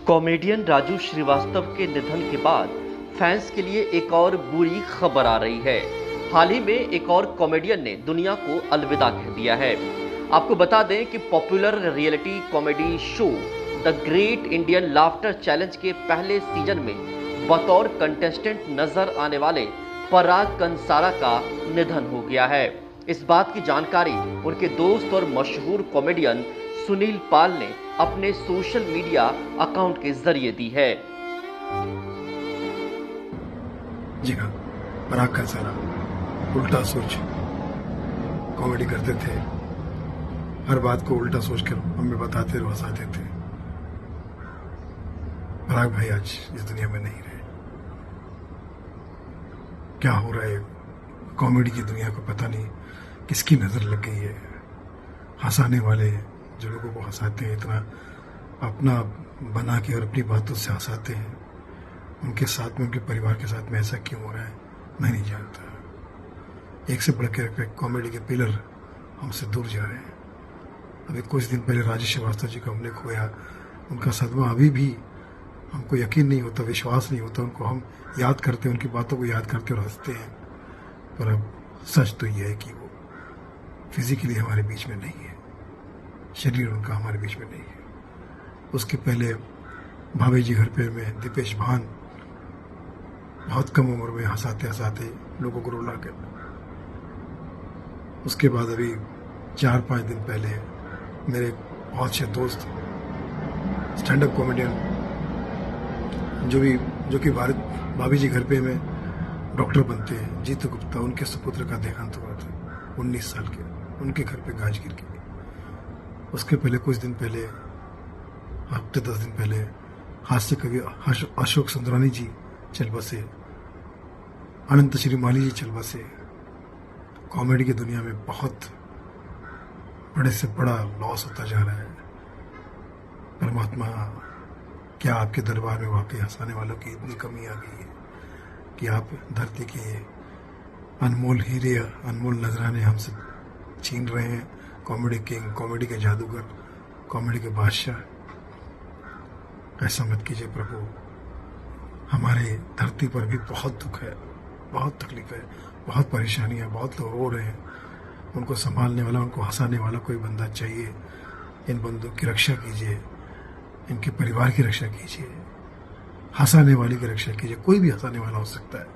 Comedian Raju Srivastava के निधन के बाद फैंस के लिए एक और बुरी खबर आ रही है। हाल ही में एक और कॉमेडियन ने दुनिया को अलविदा कह दिया है। आपको बता दें कि popular reality comedy show the great Indian laughter challenge के पहले सीजन में बतौर कंटेस्टेंट नजर आने वाले पराग कंसारा का निधन हो गया है। इस बात की जानकारी उनके दोस्त और मशहूर कॉमेडियन सुनील पाल ने अपने सोशल मीडिया अकाउंट के जरिए दी है। जी हाँ, पराग कंसारा उल्टा सोच कॉमेडी करते थे। हर बात को उल्टा सोचकर हमें बताते और हंसाते थे। पराग भाई आज इस दुनिया में नहीं रहे। क्या हो रहा है कॉमेडी की दुनिया को पता नहीं किसकी नजर लग गई है। हंसाने वाले जो लोगों को हंसाते हैं, इतना अपना बना के और अपनी बातों से हंसाते हैं, उनके साथ में, उनके परिवार के साथ में ऐसा क्यों हो रहा है मैं नहीं जानता। एक से बढ़ के कॉमेडी के पिलर हमसे दूर जा रहे हैं। अभी कुछ दिन पहले राजू श्रीवास्तव जी को हमने खोया। उनका सदमा अभी भी हमको यकीन नहीं होता, विश्वास नहीं होता। उनको हम याद करते हैं, उनकी बातों को याद करते और हंसते हैं। पर अब सच तो यह है कि वो फिजिकली हमारे बीच में नहीं है, शरीर उनका हमारे बीच में नहीं है। उसके पहले भाभी जी घर पे में दीपेश भान बहुत कम उम्र में हंसाते हंसाते लोगों को रुला कर। उसके बाद अभी 4-5 दिन पहले मेरे बहुत से दोस्त स्टैंड अप कॉमेडियन जो कि भाभी जी घर पे में डॉक्टर बनते हैं, जीतू गुप्ता, उनके सुपुत्र का देहांत हुआ था 19 साल के, उनके घर पे गाज गिर गई। उसके पहले कुछ दिन पहले, हफ्ते 10 दिन पहले हास्य कवि अशोक सुंदरानी जी चल बसे, अनंत श्रीमाली जी चल बसे। कॉमेडी की दुनिया में बहुत बड़े से बड़ा लॉस होता जा रहा है। परमात्मा, क्या आपके दरबार में वाकई हंसाने वालों की इतनी कमी आ गई है कि आप धरती के अनमोल हीरे, अनमोल नजराने हमसे छीन रहे हैं। कॉमेडी किंग, कॉमेडी के जादूगर, कॉमेडी के बादशाह, ऐसा मत कीजिए प्रभु। हमारे धरती पर भी बहुत दुख है, बहुत तकलीफ है, बहुत परेशानी है, बहुत लोग रो रहे हैं। उनको संभालने वाला, उनको हंसाने वाला कोई बंदा चाहिए। इन बंदों की रक्षा कीजिए, इनके परिवार की रक्षा कीजिए, हंसाने वाले की रक्षा कीजिए। कोई भी हंसाने वाला हो सकता है,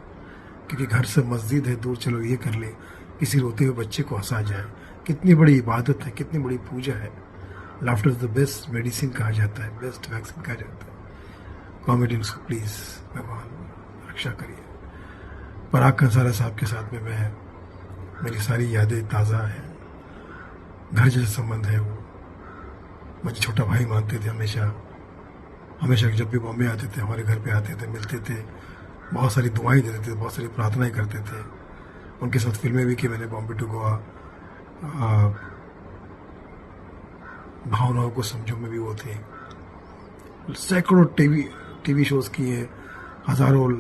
क्योंकि घर से मस्जिद है दूर, चलो ये कर ले, किसी रोते हुए बच्चे को हंसा जाए। कितनी बड़ी इबादत है, कितनी बड़ी पूजा है। Laughter is the best medicine कहा जाता है, बेस्ट वैक्सीन कहा जाता है। कॉमेडियंस को प्लीज भगवान रक्षा करिए। पराग कंसारा साहब के साथ में मेरी सारी यादें ताज़ा हैं। घर जैसे संबंध है वो। मुझे छोटा भाई मानते थे हमेशा जब भी बॉम्बे आते थे, हमारे घर पे आते थे, मिलते थे, बहुत सारी दुआएं देते थे, बहुत सारी प्रार्थनाएं करते थे। उनके साथ फिल्में भी की मैंने, बॉम्बे टू गोवा, भावनाओं को समझो में भी वो थे। सैकड़ों टीवी शोज किए, हजारों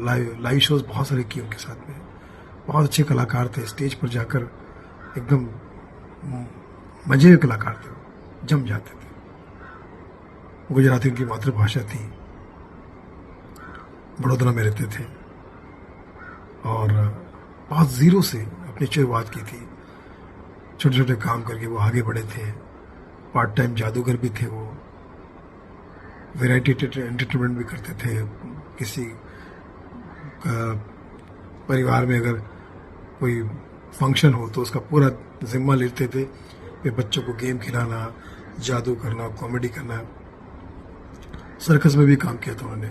लाइव शोज बहुत सारे किए उनके साथ में। बहुत अच्छे कलाकार थे, स्टेज पर जाकर एकदम मजे के कलाकार थे, जम जाते थे। गुजराती उनकी मातृभाषा थी, बड़ोदरा में रहते थे और बहुत जीरो से अपनी शुरुआत की थी। छोटे छोटे काम करके वो आगे बढ़े थे। पार्ट टाइम जादूगर भी थे वो, वैरायटी एंटरटेनमेंट भी करते थे। किसी परिवार में अगर कोई फंक्शन हो तो उसका पूरा जिम्मा लेते थे कि बच्चों को गेम खिलाना, जादू करना, कॉमेडी करना। सर्कस में भी काम किया था उन्होंने,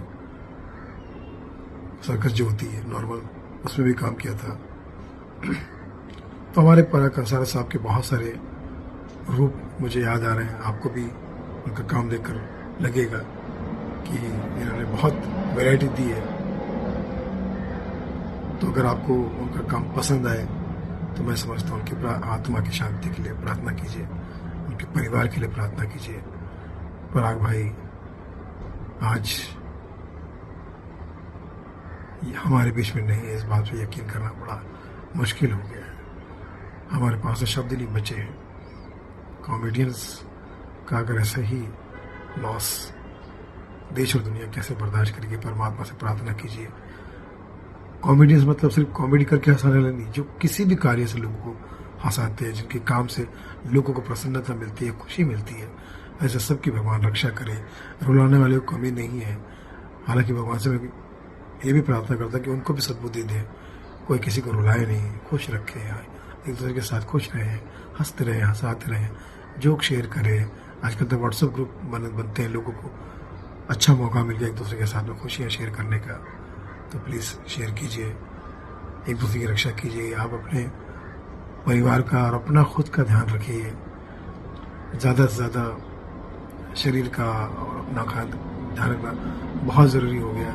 सर्कस जो होती है नॉर्मल, उसमें भी काम किया था। तो हमारे पराग कंसारा साहब के बहुत सारे रूप मुझे याद आ रहे हैं। आपको भी उनका काम देखकर लगेगा कि इन्होंने बहुत वैरायटी दी है। तो अगर आपको उनका काम पसंद आए तो मैं समझता हूँ उनकी आत्मा की शांति के लिए प्रार्थना कीजिए, उनके परिवार के लिए प्रार्थना कीजिए। पराग भाई आज हमारे बीच में नहीं है, इस बात पे यकीन करना बड़ा मुश्किल हो गया है। हमारे पास तो शब्द नहीं बचे हैं। कॉमेडियंस का अगर ऐसा ही लॉस देश और दुनिया कैसे बर्दाश्त करेगी, परमात्मा से प्रार्थना कीजिए। कॉमेडियंस मतलब सिर्फ कॉमेडी करके हंसाने वाले नहीं, जो किसी भी कार्य से लोगों को हंसाते हैं, जिनके काम से लोगों को प्रसन्नता मिलती है, खुशी मिलती है, ऐसे सबकी भगवान रक्षा करे। रुलाने वाले को कमी नहीं है। हालांकि भगवान से मैं ये भी प्रार्थना करता कि उनको भी सद्बुद्धि दे, कोई किसी को रुलाए नहीं, खुश रखे, एक दूसरे के साथ खुश रहें, हंसते रहें, हंसाते रहें, जोक शेयर करें। आजकल तो व्हाट्सएप ग्रुप बनते हैं, लोगों को अच्छा मौका मिल गया एक दूसरे के साथ में खुशियाँ शेयर करने का, तो प्लीज़ शेयर कीजिए, एक दूसरे की रक्षा कीजिए। आप अपने परिवार का और अपना खुद का ध्यान रखिए। ज़्यादा से ज़्यादा शरीर का और अपना ध्यान रखना बहुत ज़रूरी हो गया।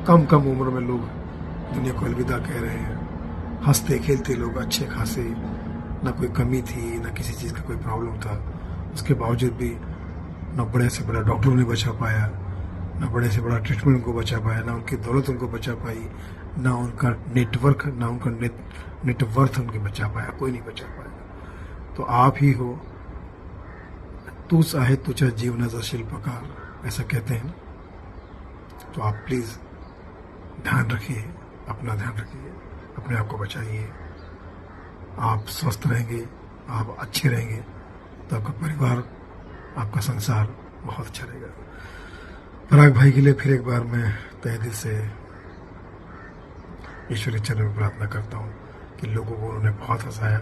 कम कम उम्र में लोग दुनिया को अलविदा कह रहे हैं। हंसते खेलते लोग अच्छे खासे, ना कोई कमी थी, ना किसी चीज़ का कोई प्रॉब्लम था, उसके बावजूद भी ना बड़े से बड़ा डॉक्टर उन्हें बचा पाया, ना बड़े से बड़ा ट्रीटमेंट उनको बचा पाया, ना उनकी दौलत उनको बचा पाई, ना उनका नेटवर्क, ना उनका नेटवर्थ उनके बचा पाया, कोई नहीं बचा पाया। तो आप ही हो, तूच आहे तुझ्या जीवनाचा शिल्पकार, ऐसा कहते हैं। तो आप प्लीज़ ध्यान रखिए, अपना ध्यान रखिए, अपने आप को बचाइए। आप स्वस्थ रहेंगे, आप अच्छे रहेंगे, तो आपका परिवार, आपका संसार बहुत अच्छा रहेगा। पराग भाई के लिए फिर एक बार मैं तहे दिल से ईश्वर के चरणों में प्रार्थना करता हूँ कि लोगों को उन्होंने बहुत हंसाया,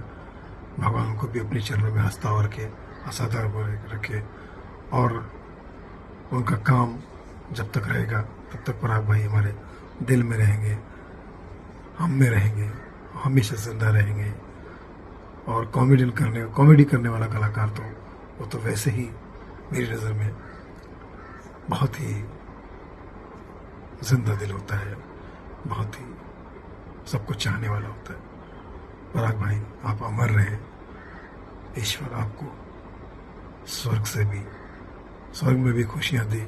भगवान उनको भी अपने चरणों में हंसता हुआ रखे, हंसाता हुआ रखे, और उनका काम जब तक रहेगा तब तक पराग भाई हमारे दिल में रहेंगे, हम में रहेंगे, हमेशा जिंदा रहेंगे। और कॉमेडी करने वाला कलाकार तो वो तो वैसे ही मेरी नज़र में बहुत ही जिंदा दिल होता है, बहुत ही सबको चाहने वाला होता है। पराग भाई आप अमर रहे, ईश्वर आपको स्वर्ग में भी खुशियां दे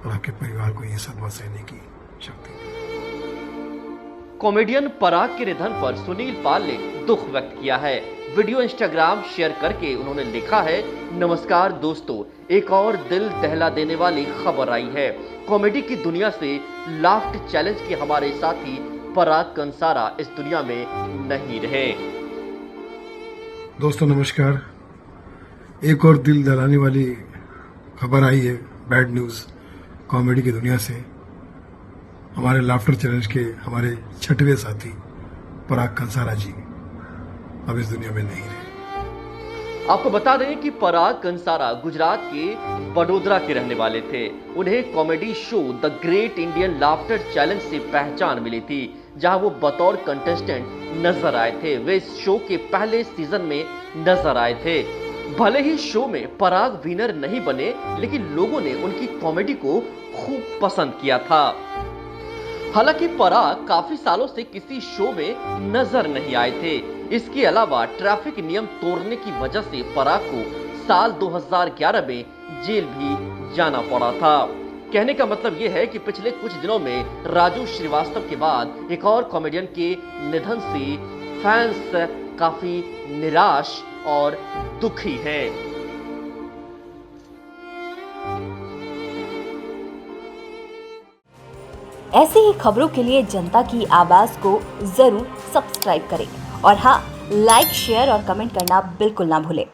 और आपके परिवार को ये सदमा सहने की शक्ति दे। कॉमेडियन पराग के निधन पर सुनील पाल ने दुख व्यक्त किया है। वीडियो इंस्टाग्राम शेयर करके उन्होंने लिखा है, नमस्कार दोस्तों, एक और दिल दहला देने वाली खबर आई है। कॉमेडी की दुनिया से लाफ्ट चैलेंज के हमारे साथी पराग कंसारा इस दुनिया में नहीं रहे। दोस्तों नमस्कार, एक और दिल दहलाने वाली खबर आई है, बैड न्यूज़ कॉमेडी की दुनिया से। हमारे लाफ्टर चैलेंज के हमारे 6वें साथी पराग कंसारा जी अब इस दुनिया में नहीं रहे। आपको बता दें कि पराग कंसारा गुजरात के बड़ोदरा के रहने वाले थे। उन्हें comedy show the great Indian laughter challenge से पहचान मिली थी, जहां वो बतौर कंटेस्टेंट नजर आए थे। वे इस शो के पहले सीजन में नजर आए थे। भले ही शो में पराग विनर नहीं बने, लेकिन लोगों ने उनकी कॉमेडी को खूब पसंद किया था। हालांकि पराग काफी सालों से किसी शो में नजर नहीं आए थे। इसके अलावा ट्रैफिक नियम तोड़ने की वजह से पराग को साल 2011 में जेल भी जाना पड़ा था। कहने का मतलब यह है कि पिछले कुछ दिनों में राजू श्रीवास्तव के बाद एक और कॉमेडियन के निधन से फैंस काफी निराश और दुखी हैं। ऐसे ही खबरों के लिए जनता की आवाज को जरूर सब्सक्राइब करें और हाँ, लाइक, शेयर और कमेंट करना बिल्कुल ना भूलें।